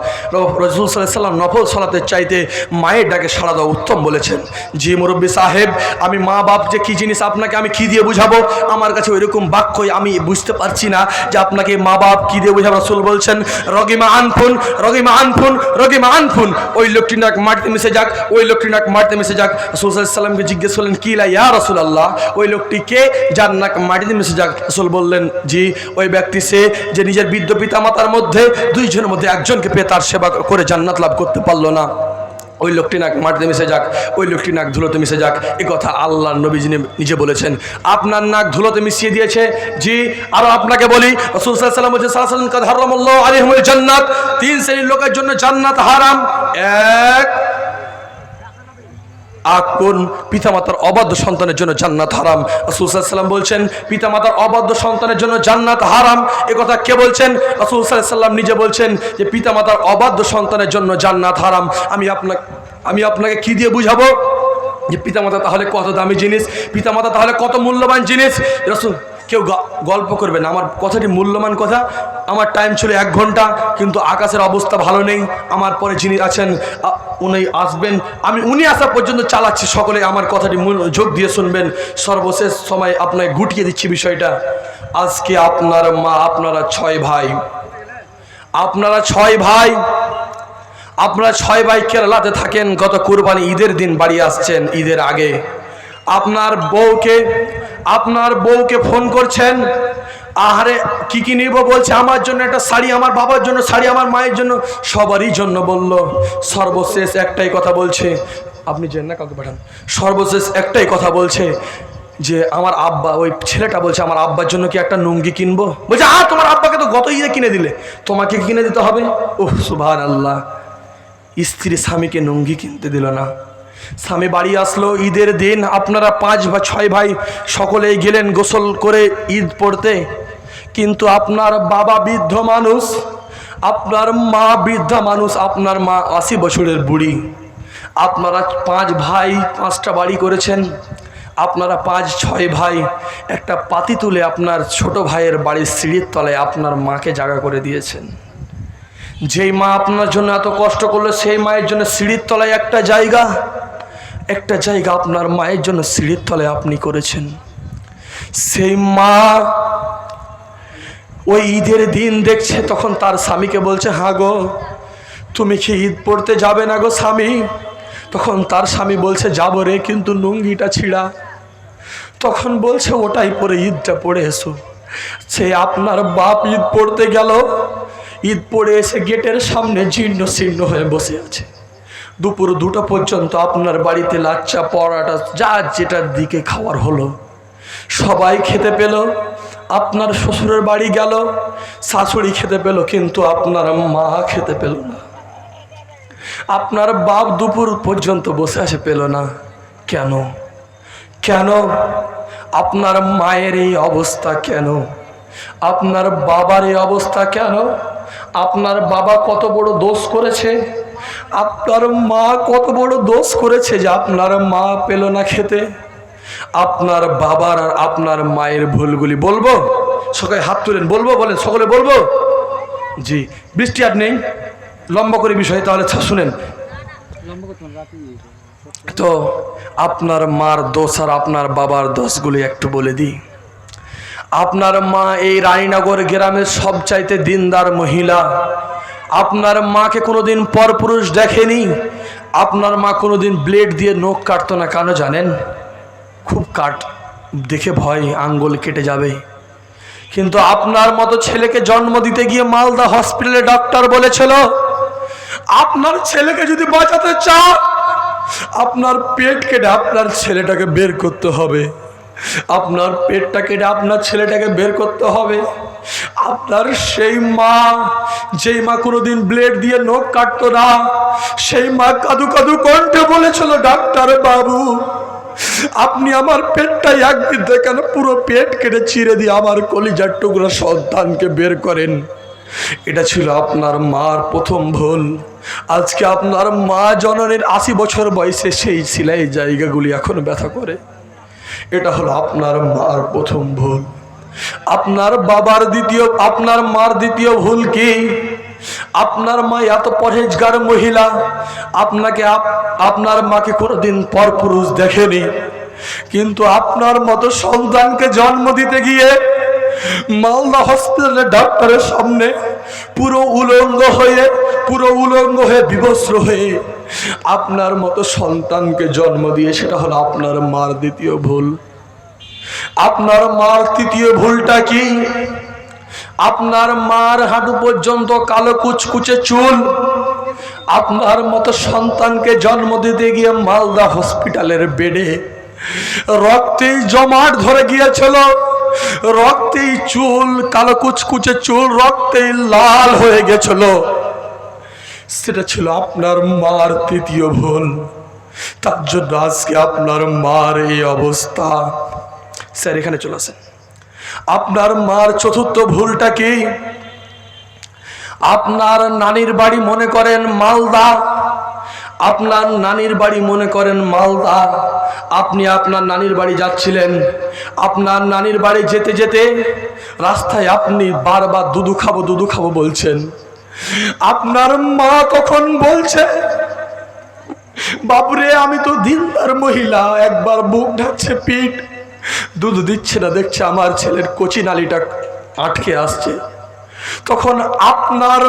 রাসূল সাল্লাল্লাহু আলাইহি সাল্লাম নফল সালাতের চাইতে মায়ের ডাকে সাড়া দেওয়া উত্তম বলেছেন। জি মুরব্বী সাহেব, আমি মা বাপ যে কী জিনিস আপনাকে আমি কী দিয়ে বুঝাবো, আমার কাছে ওইরকম বাক্যই আমি বুঝতে পারছি না যে আপনাকে মা বাপ কী দিয়ে বুঝাবো। রাসূল বলছেন রগিমা আনফুন, রগিমা আনফুন, রগিমা আনফুন, ওই লোকটি নাক মাটিতে মিশে যাক, ওই লোকটি নাক মাটিতে মিশে যাক। রাসূল সাল্লাল্লাহু আলাইহি সাল্লামকে জিজ্ঞেস করলেন কি লা ইয়া রাসূলুল্লাহ, ওই লোকটি কে যার নাক মাটিতে মিশে যাক? রাসূল বললেন জি, ওই ব্যক্তি সে যে নিজের বৃদ্ধ পিতা মাতার মধ্যে দুইজনের মধ্যে একজনকে পেয়ে তার সেবা করে জান্নাত লাভ করতে পারলো না। ওই লোকটি নাক মাটিতে মিশে যাক, ওই লোকটি নাক ধুলোতে মিশে যাক। এই কথা আল্লাহর নবী নিজে বলেছেন। আপনার নাক ধুলোতে মিশিয়ে দিয়েছে। জি, আরো আপনাকে বলি, রাসূল সাল্লাল্লাহু আলাইহি ওয়াসাল্লাম বলেছেন সালাসাতুন কাদ হারামাল্লাহু আলাইহিমুল জান্নাত, 3 শ্রেণীর লোকের জন্য জান্নাত হারাম। এক, কোন পিতামাতার অবাধ্য সন্তানের জন্য জান্নাত হারাম। রাসূল সাল্লাল্লাহু আলাইহি ওয়াসাল্লাম বলছেন পিতামাতার অবাধ্য সন্তানের জন্য জান্নাত হারাম। এই কথা কে বলছেন? রাসূল সাল্লাল্লাহু আলাইহি ওয়াসাল্লাম নিজে বলছেন যে পিতামাতার অবাধ্য সন্তানের জন্য জান্নাত হারাম। আমি আপনাকে কি দিয়ে বুঝাবো যে পিতামাতা তাহলে কত দামি জিনিস, পিতামাতা তাহলে কত মূল্যবান জিনিস। রাসূল, কেউ গল্প করবে না, আমার কথাটি মূল্যবান কথা। আমার টাইম ছিল 1 ঘন্টা, কিন্তু আকাশের অবস্থা ভালো নেই। আমার পরে যিনি আছেন উনি আসবেন, উনি আসা পর্যন্ত চালাচ্ছি। সকলে আমার কথাটি যোগ দিয়ে শুনবেন। সর্বশেষ সময় আপনাকে গুটিয়ে দিচ্ছি বিষয়টা। আজকে আপনার মা, আপনারা 6 ভাই, আপনারা 6 ভাই, আপনারা 6 ভাই কেরালাতে থাকেন। গত কুরবানি ঈদের দিন বাড়ি আসছেন, ঈদের আগে আপনার বউকে ফোন করছেন, আহারে কি কি নিব? বলছে আমার জন্য একটা শাড়ি, আমার বাবার জন্য শাড়ি, আমার মায়ের জন্য, সবারই জন্য বলল। সর্বশেষ একটাই কথা বলছে, আপনি যেন না কাউকে পাঠান, সর্বশেষ একটাই কথা বলছে যে আমার আব্বা, ওই ছেলেটা বলছে আমার আব্বার জন্য কি একটা লুঙ্গি কিনবো? বলছে তোমার আব্বাকে তো গত ঈদে কিনে দিলে, তোমাকে কিনে দিতে হবে? ওহ সুবহানাল্লাহ, স্ত্রী স্বামীকে লুঙ্গি কিনতে দিল না। স্বামী বাড়ি আসলো ঈদের দিন, আপনারা 5 বা 6 ভাই সকলেই গেলেন গোসল করে ঈদ পড়তে। কিন্তু আপনার বাবা বৃদ্ধ মানুষ, আপনার মা বৃদ্ধা মানুষ, আপনার মা 80 বছরের বুড়ি। আপনারা 5 ভাই 5টা বাড়ি করেছেন। আপনারা 5-6 ভাই একটা পাতি তুলে আপনার ছোট ভাইয়ের বাড়ির সিঁড়ির তলায় আপনার মাকে জায়গা করে দিয়েছেন। যেই মা আপনার জন্য এত কষ্ট করলো, সেই মায়ের জন্য সিঁড়ির তলায় একটা জায়গা আপনার মায়ের জন্য সিঁড়ির তলায় আপনি করেছেন। সেই মা ওই ঈদের দিন দেখছে, তখন তার স্বামীকে বলছে হ্যাঁ গো, তুমি কি ঈদ পড়তে যাবে না গো স্বামী? তখন তার স্বামী বলছে যাবো রে, কিন্তু লুঙ্গিটা ছিঁড়া। তখন বলছে ওটাই পরে ঈদটা পড়ে এসো। সে আপনার বাপ ঈদ পড়তে গেল, ঈদ পড়ে এসে গেটের সামনে জীর্ণ শীর্ণ হয়ে বসে আছে। দুপুর 2টা পর্যন্ত আপনার বাড়িতে লাচ্চা পরোটা যা যেটার দিকে খাওয়ার হলো সবাই খেতে পেল। আপনার শ্বশুরের বাড়ি গেল, শাশুড়ি খেতে পেল, কিন্তু আপনার মা খেতে পেল না। আপনার বাপ দুপুর পর্যন্ত বসে আছে, পেল না। কেন? আপনার মায়ের এই অবস্থা কেন? আপনার বাবার এই অবস্থা কেন? আপনার বাবা কত বড় দোষ করেছে, আপনার মা কত বড় দোষ করেছে যে আপনার মা পেল না খেতে? আপনার বাবার আর আপনার মায়ের ভুলগুলি বলবো? সকলে হাত তুলেন, বলবো, বলেন সকলে বলবো। জি, বৃষ্টি আর নেই, লম্বা করে বিষয়, তাহলে শুনেন। তো আপনার মার দোষ আর আপনার বাবার দোষগুলি একটু বলে দিই। আপনার মা এই রানীনগর গ্রামের সবচাইতে দিনদার মহিলা। আপনার মাকে কোনোদিন পরপুরুষ দেখেনি। আপনার মা কোনোদিন ব্লেড দিয়ে নখ কাটতো না। কেন জানেন? খুব কাট দেখে ভয়, আঙ্গুল কেটে যাবে। কিন্তু আপনার মতো ছেলেকে জন্ম দিতে গিয়ে মালদা হসপিটালে ডক্টর বলেছিল, আপনার ছেলেকে যদি বাঁচাতে চাও আপনার পেট কেটে আপনার ছেলেটাকে বের করতে হবে। আপনার পেটটা কেটে আপনার ছেলেটাকে বের করতে হবে। আপনার সেই মা, যেই মা কোনোদিন ব্লেড দিয়ে নখ কাটতো না, সেই মা কাঁদু কাঁদু কণ্ঠে বলেছিল, ডাক্তার বাবু আপনি আমার পেটটা একদিন কেন পুরো পেট কেটে চিরে দিয়ে আমার কলিজার টুকরা সন্তানকে বের করেন। এটা ছিল আপনার মার প্রথম ভুল। আজকে আপনার মা জননের 80 বছর বয়সে সেই সেলাই জায়গাগুলি এখন ব্যথা করে। এটা হলো আপনার মার প্রথম ভুল। আপনার মার দ্বিতীয় ভুল কি? আপনার মা এত পরহেজগার মহিলা, আপনার মাকে কোনোদিন পরপুরুষ দেখেনি। কিন্তু আপনার মতো সন্তানকে জন্ম দিতে গিয়ে মালদা হসপিটালে ডাক্তারের সামনে পুরো উলঙ্গ হয়ে বিবস্ত্র হয়ে আপনার মতো সন্তানকে জন্ম দিয়ে, সেটা হলো আপনার মার দ্বিতীয় ভুল। আপনার মার তৃতীয় ভুলটা কি? আপনার মার হাঁটু পর্যন্ত কালো কুচকুচে চুল। আপনার মতো সন্তানকে জন্ম দিতে গিয়ে মালদা হসপিটালের বেডে রক্তেই জমাট ধরে গিয়েছিল। রক্তেই চুল, কালো কুচকুচে চুল রক্তেই লাল হয়ে গেছিল। সেটা ছিল আপনার মার তৃতীয় ভুল। তার জন্য আজকে আপনার মার এই অবস্থা। স্যার এখানে চলে আসেন। আপনার মার চতুর্থ ভুলটা কি? আপনার নানির বাড়ি মনে করেন মালদা। আপনার নানির বাড়ি মনে করেন মালদা। আপনি আপনার নানির বাড়ি যাচ্ছিলেন। আপনার নানির বাড়ি যেতে যেতে রাস্তায় আপনি বারবার দুধু খাবো বলছেন। আপনার মা তখন বলছে, বাবুরে আমি তো দিনদার মহিলা, একবার বুক ঢাকছে পিঠ, দুধ দিচ্ছে না, দেখছে আমার ছেলের কচি নালীটা আটকে আসছে। তখন আপনার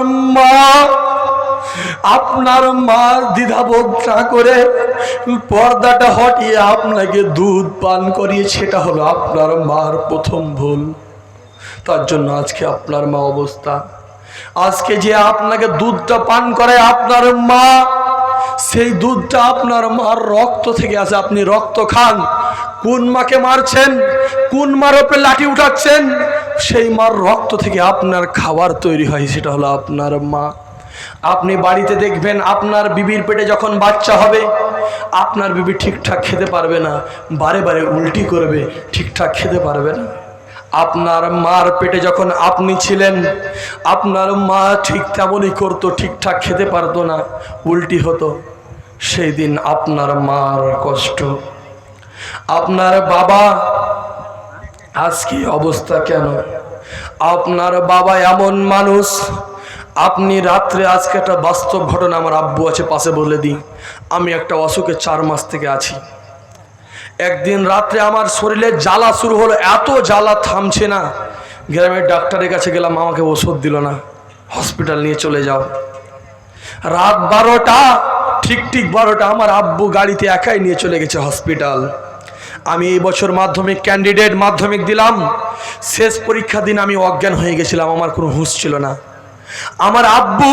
মা দ্বিধাবোধ না করে পর্দাটা হটিয়ে আপনাকে দুধ পান করিয়ে, সেটা হলো আপনার মার প্রথম ভুল। তার জন্য আজকে আপনার মা অবস্থা। আজকে যে আপনাকে দুধটা পান করে আপনার মা, সেই দুধটা আপনার মার রক্ত থেকে আসে। আপনি রক্ত খান, কোন মাকে মারছেন, কোন মার উপরে লাঠি উঠাচ্ছেন, সেই মার রক্ত থেকে আপনার খাবার তৈরি হয়, সেটা হলো আপনার মা। আপনি বাড়িতে দেখবেন আপনার বিবির পেটে যখন বাচ্চা হবে, আপনার বিবি ঠিকঠাক খেতে পারবে না, বারে বারে উল্টি করবে, ঠিকঠাক খেতে পারবে না। আপনার মার পেটে যখন আপনি ছিলেন, আপনার মা ঠিক তেমনই করতো, ঠিকঠাক খেতে পারতো না, উল্টি হতো। সেই দিন আপনার মার কষ্ট। আপনার বাবা আজকে অবস্থা কেন? আপনার বাবা এমন মানুষ, আপনি রাত্রে, আজকে একটা বাস্তব ঘটনা, আমার আব্বু আছে পাশে বলে দিই। আমি একটা অসুখে 4 মাস থেকে আছি। একদিন রাত্রে আমার শরীরে জ্বালা শুরু হলো, এত জ্বালা থামছে না। গ্রামের ডাক্তারের কাছে গেলাম, আমাকে ওষুধ দিল না, হসপিটাল নিয়ে চলে যাও। রাত 12টা, ঠিক 12টা, আমার আব্বু গাড়িতে একাই নিয়ে চলে গেছে হসপিটাল। আমি এই বছর মাধ্যমিক দিলাম। শেষ পরীক্ষা দিন আমি অজ্ঞান হয়ে গেছিলাম, আমার কোনো হুঁশ ছিল না। আমার আব্বু,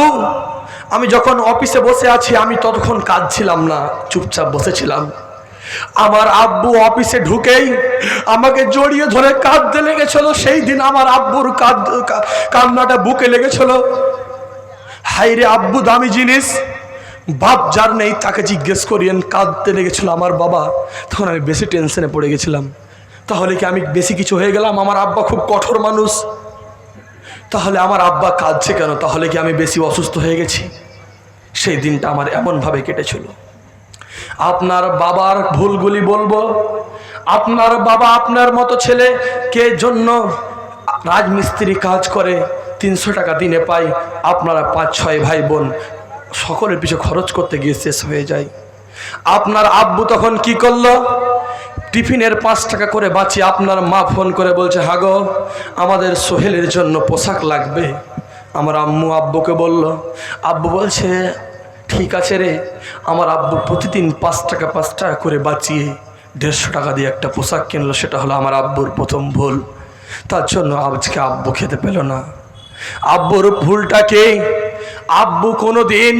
আমি যখন অফিসে বসে আছি, আমি ততক্ষণ কাঁদছিলাম না, চুপচাপ বসেছিলাম। আমার আব্বু অফিসে ঢুকেই আমাকে জড়িয়ে ধরে কাঁদতে লেগেছিল। সেই দিন আমার আব্বুর কান্নাটা বুকে লেগেছিল। হাইরে আব্বু দামি জিনিস, বাপ যার নেই তাকে জিজ্ঞেস করিয়েন। কাঁদতে লেগেছিল আমার বাবা। তখন আমি বেশি টেনশনে পড়ে গেছিলাম, তাহলে কি আমি বেশি কিছু হয়ে গেলাম? আমার আব্বা খুব কঠোর মানুষ, তাহলে আমার আব্বা কাঁদছে কেন? তাহলে কি আমি বেশি অসুস্থ হয়ে গেছি? সেই দিনটা আমার এমনভাবে কেটেছিল। আপনার বাবার ভুলগুলি বলবো। আপনার বাবা আপনার মতো ছেলে কে জন্য রাজমিস্ত্রি কাজ করে, 300 টাকা দিনে পাই, আপনারা 5-6 ভাই বোন সকলের পিছু খরচ করতে গিয়ে শেষ হয়ে যায়। আপনার আব্বু তখন কি করলো? টিফিনের 5 টাকা করে বাঁচিয়ে আপনার মা ফোন করে বলছে, হাগো আমাদের সোহেলের জন্য পোশাক লাগবে। আমার আম্মু আব্বুকে বলল, আব্বু বলছে ঠিক আছে রে। আমার আব্বু প্রতিদিন 5 টাকা করে বাঁচিয়ে 150 টাকা দিয়ে একটা পোশাক কিনলো। সেটা হলো আমার আব্বুর প্রথম ভুল। তার জন্য আজকে আব্বু খেতে পেল না। আব্বুর ভুলটাকে আব্বু কোনো দিন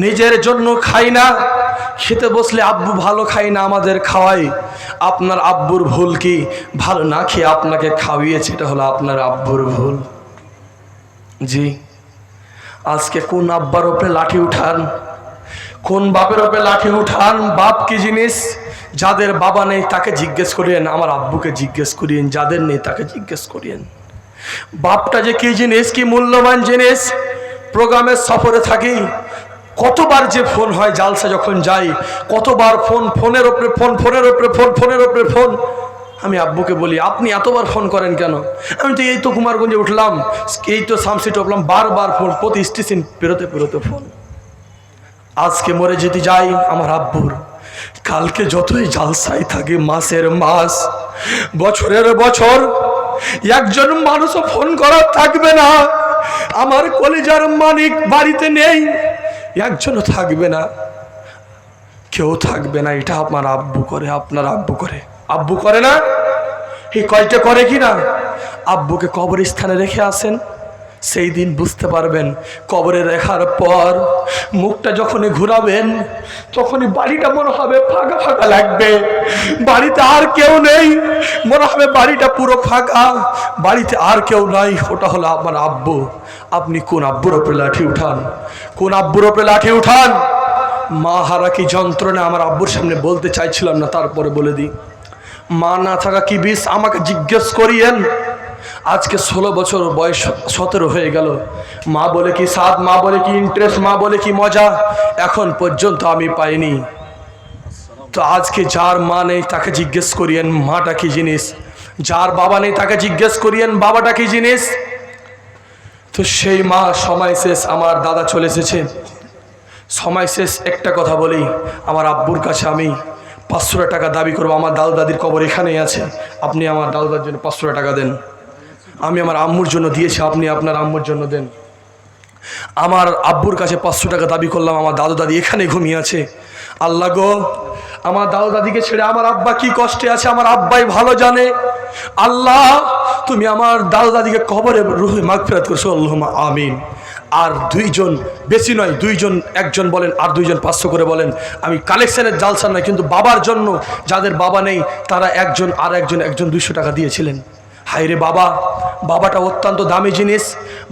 নিজের জন্য খাই না, খেতে বসলে আব্বু ভালো খাই না আমাদের খাওয়াই। আপনার আব্বুর ভুল কি? ভালো না খেয়ে আপনাকে খাওয়িয়েছে, এটা হলো আপনার আব্বুর ভুল। জি, আজকে কোন আব্বার ওপরে লাঠি উঠান, কোন বাপের ওপরে লাঠি উঠান? বাপ কি জিনিস? যাদের বাবা নেই তাকে জিজ্ঞেস করিয়েন, আমার আব্বুকে জিজ্ঞেস করিয়েন। যাদের নেই তাকে জিজ্ঞেস করিয়েন। বাপটা যে কি জিনিস, কি মূল্যবান জিনিস। প্রোগ্রামের সফরে থাকি, কতবার যে ফোন হয়, জালসা যখন যাই কতবার ফোন, ফোনের ওপরে ফোন, ফোনের ওপরে ফোন, ফোনের ওপরে ফোন। আমি আব্বুকে বলি, আপনি এতবার ফোন করেন কেন? আমি তো এই তো কুমারগঞ্জে উঠলাম, এই তো শামসিটে উঠলাম, বারবার ফোন, প্রতি স্টেশন পেরোতে পেরোতে ফোন। আজকে মরে যদি যাই আমার আব্বুর, কালকে যতই জালসাই থাকে, মাসের মাস, বছরের বছর, একজন মানুষও ফোন করার থাকবে না। আমার কলিজার মানিক বাড়িতে নেই, একজনও থাকবে না, কেউ থাকবে না। এটা আমার আব্বু করে, আপনার আব্বু করে। আব্বু করে না? এই কয়টা করে কি না? আব্বুকে কবরস্থানে রেখে আসেন, সেই দিন বুঝতে পারবেন। কবরে রেখার পর মুখটা যখনই ঘুরাবেন, তখনই বাড়িটা মনে হবে ফাঁকা ফাঁকা লাগবে। বাড়িতে আর কেউ নেই, মনে হবে বাড়িটা পুরো ফাঁকা, বাড়িতে আর কেউ নাই। ওটা হলো আমার আব্বু। আপনি কোন আব্বুর ওপরে লাঠি উঠান? কোন আব্বুর ওপরে লাঠি উঠান? মা হারা কি যন্ত্রণা আমার আব্বুর সামনে বলতে চাইছিলাম না, তারপরে বলে দিই। মা না থাকা কি বিষ? আমাকে জিজ্ঞেস করিয়েন। আজকে 16 বছর বয়স, 17 হয়ে গেল। মা বলে কি স্বাদ, মা বলে কি ইন্টারেস্ট, মা বলে কি মজা, এখন পর্যন্ত আমি পাইনি। তো আজকে যার মা নেই তাকে জিজ্ঞেস করিয়েন মাটা কি জিনিস, যার বাবা নেই তাকে জিজ্ঞেস করিয়েন বাবাটা কি জিনিস। তো সেই মা সময় শেষ, আমার দাদা চলে এসেছে, সময় শেষ। একটা কথা বলি, আমার আব্বুর কাছে আমি 500 টাকা দাবি করবো। আমার দাদু দাদির কবর এখানেই আছে, আপনি আমার দাদু দাদির জন্য 500 টাকা দেন। আমি আমার আম্মুর জন্য দিয়েছি, আপনি আপনার আম্মুর জন্য দেন। আমার আব্বুর কাছে 500 টাকা দাবি করলাম, আমার দাদু দাদি এখানে ঘুমিয়ে আছে। আল্লাহ গো, আমার দাদু দাদিকে ছেড়ে আমার আব্বা কি কষ্টে আছে আমার আব্বাই ভালো জানে। আল্লাহ, তুমি আমার দাদু দাদিকে কবরে রুহে মাগফিরাত করছো, আল্লাহুম্মা আমিন। আর 2 জন, বেশি নয়, 2 জন, একজন বলেন আর 2 জন 500 করে বলেন। আমি কালেকশনের জালসা নয়, কিন্তু বাবার জন্য, যাদের বাবা নেই তারা একজন আর একজন 200 টাকা দিয়েছিলেন। হায় রে বাবা, বাবাটা অত্যন্ত দামি জিনিস,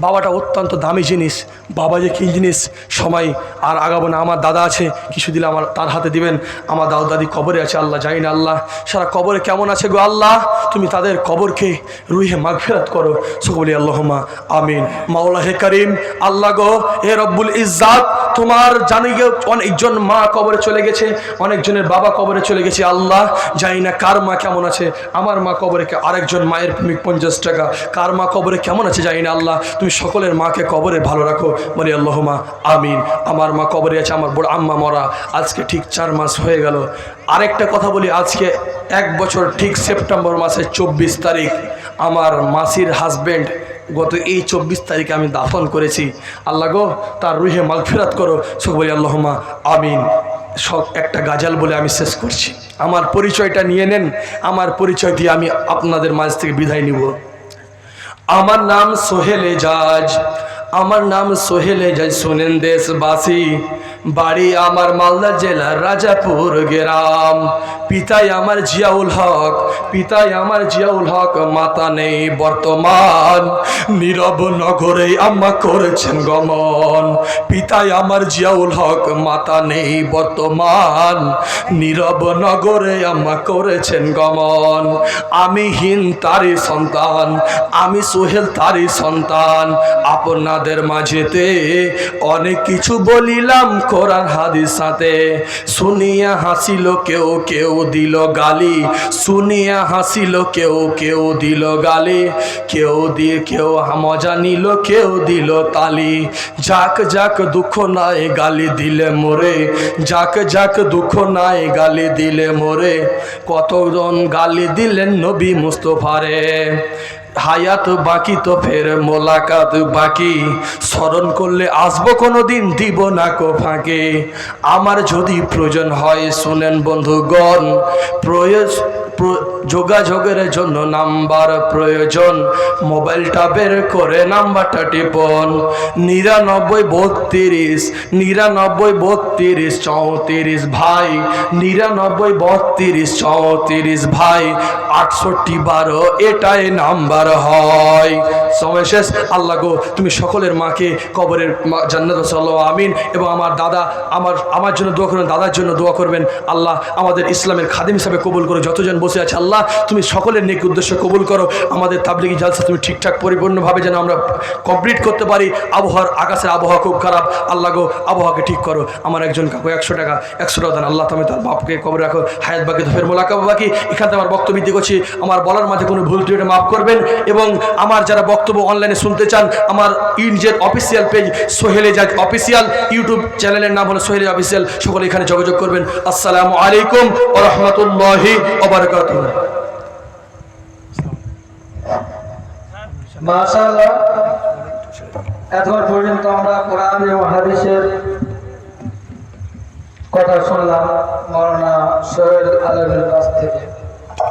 বাবাটা অত্যন্ত দামি জিনিস। বাবা যে কী জিনিস, সময় আর আগাবো না। আমার দাদা আছে, কিছু দিলে আমার তার হাতে দিবেন। আমার দাদু দাদি কবরে আছে, আল্লাহ জানি না আল্লাহ সারা কবরে কেমন আছে গো আল্লাহ, তুমি তাদের কবরকে রুহে মাগফিরাত করো, সকলে আল্লাহুম্মা আমিন। মাওলা হে করিম, আল্লাহ গো হে রব্বুল ইজ্জাত, তোমার জানি গে অনেকজন মা কবরে চলে গেছে, অনেকজনের বাবা কবরে চলে গেছে। আল্লাহ জানি না কার মা কেমন আছে, আমার মা কবরে, আরেকজন মায়ের প্রেমিক 50 টাকা, কার মা কবরে কেমন আছে জানি না। আল্লাহ তুমি সকলের মাকে কবরে ভালো রাখো, বলি আল্লাহুম্মা আমিন। আমার মা কবরে আছে, আমার বড় আম্মা মরা আজকে ঠিক 4 মাস হয়ে গেল। আরেকটা কথা বলি, আজকে 1 বছর ঠিক সেপ্টেম্বর মাসের 24 তারিখ আমার মাসির হাজব্যান্ড গত এই 24 তারিখে আমি দাফন করেছি। আল্লাহ গো তার রুহে মাগফিরাত করো, সব বলি আল্লাহুম্মা আমিন। সব একটা গাজাল বলে আমি শেষ করছি। আমার পরিচয়টা নিয়ে নেন, আমার পরিচয় দিয়ে আমি আপনাদের মাঝ থেকে বিদায় নিব। আমার নাম সোহেল এজাজ, আমার নাম সোহেল এজাজ, শোনেন দেশবাসী, বাড়ি আমার মালদা জেলার রাজাপুর গ্রাম। পিতাই আমার জিয়াউল হক, পিতাই আমার জিয়াউল হক, মাতা নেই বর্তমান, নীরব নগরে আম্মা করেছেন গমন। পিতাই আমার জিয়াউল হক, মাতা নেই বর্তমান, নীরব নগরে আম্মা করেছেন গমন। আমি হিন তারই সন্তান, আমি সোহেল তারই সন্তান, আপনার আপনাদের মাঝেতে অনেক কিছু বলিলাম কোরআন হাদিস সাথে, শুনিয়া হাসিল কেউ কেউ দিল গালি, শুনিয়া হাসিল কেউ কেউ দিল গালি, কেউ মজা নিল কেউ দিল তালি। যাক যাক দুঃখ নাই গালি দিলে মোরে, যাক যাক দুঃখ নাই গালি দিলে মোরে, কতজন গালি দিলেন নবী মুস্তফারে। হায়াত বাকি তো ফের মোলাকাত বাকি, স্মরণ করলে আসবো কোনো দিন দিব না কো ফাঁকে। আমার যদি প্রয়োজন হয় শুনেন বন্ধুগণ, যোগাযোগের জন্য নাম্বার প্রয়োজন, মোবাইলটা বের করে নাম্বারটা টিপুন 9932 9932 34 ভাই, 9932 34 ভাই, 6812 এটাই নাম্বার হয়। সময় শেষ। আল্লাহ গো তুমি সকলের মাকে কবরের জান্নাত সাল্লাল্লাহু আমিন। এবং আমার দাদা আমার জন্য দোয়া করবেন, দাদার জন্য দোয়া করবেন। আল্লাহ আমাদের ইসলামের খাদিম হিসাবে কবুল করো। যতজন বসে আছে আল্লাহ তুমি সকলের নেক উদ্দেশ্য কবুল করো। আমাদের তাবলিগি জালসা তুমি ঠিকঠাক পরিপূর্ণভাবে যেন আমরা কমপ্লিট করতে পারি। আকাশের আবহাওয়া খুব খারাপ, আল্লাহ গো আবহাওয়াকে ঠিক করো। আমার একজন কাকু 100 টাকা দেন, আল্লাহ তুমি তার বাপকে কবরে রাখো, হায়াত বাকি তো ফের মোলাকাত বাকি। এখান থেকে আমার বক্তব্য দিতে করছি, আমার বলার মাঝে কোনো ভুল ত্রুটি মাফ করবেন। এবং আমার যারা বক্তব্য অনলাইনে শুনতে চান, আমার নিজের official page Sohel Ejaz official, YouTube চ্যানেলের নাম হলো সোহেল অফিসিয়াল, সকলে এখানে যোগাযোগ করবেন। আসসালামু আলাইকুম ওয়া রাহমাতুল্লাহি ওয়া বারাকাতুহু। মাশাআল্লাহ, এতক্ষণ পর্যন্ত আমরা কোরআন এবং হাদিসের কথা শুনলাম মাওলানা সোহেল আলমের কাছ থেকে।